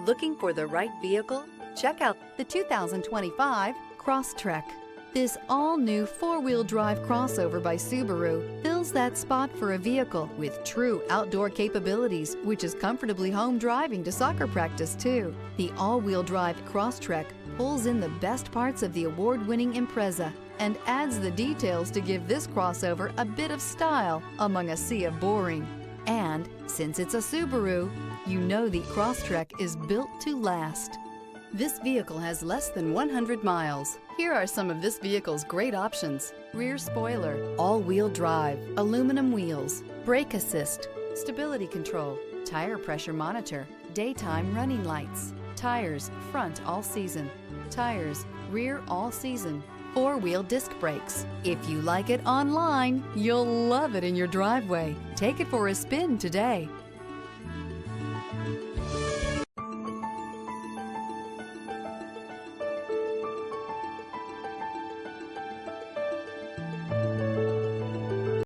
Looking for the right vehicle? Check out the 2025 Crosstrek. This all-new four-wheel drive crossover by Subaru fills that spot for a vehicle with true outdoor capabilities, which is comfortably home driving to soccer practice too. The all-wheel drive Crosstrek pulls in the best parts of the award-winning Impreza and adds the details to give this crossover a bit of style among a sea of boring. And since it's a Subaru, you know the Crosstrek is built to last. This vehicle has less than 100 miles. Here are some of this vehicle's great options: rear spoiler, all-wheel drive, aluminum wheels, brake assist, stability control, tire pressure monitor, daytime running lights, tires front all season, tires rear all season, four-wheel disc brakes. If you like it online, you'll love it in your driveway. Take it for a spin today.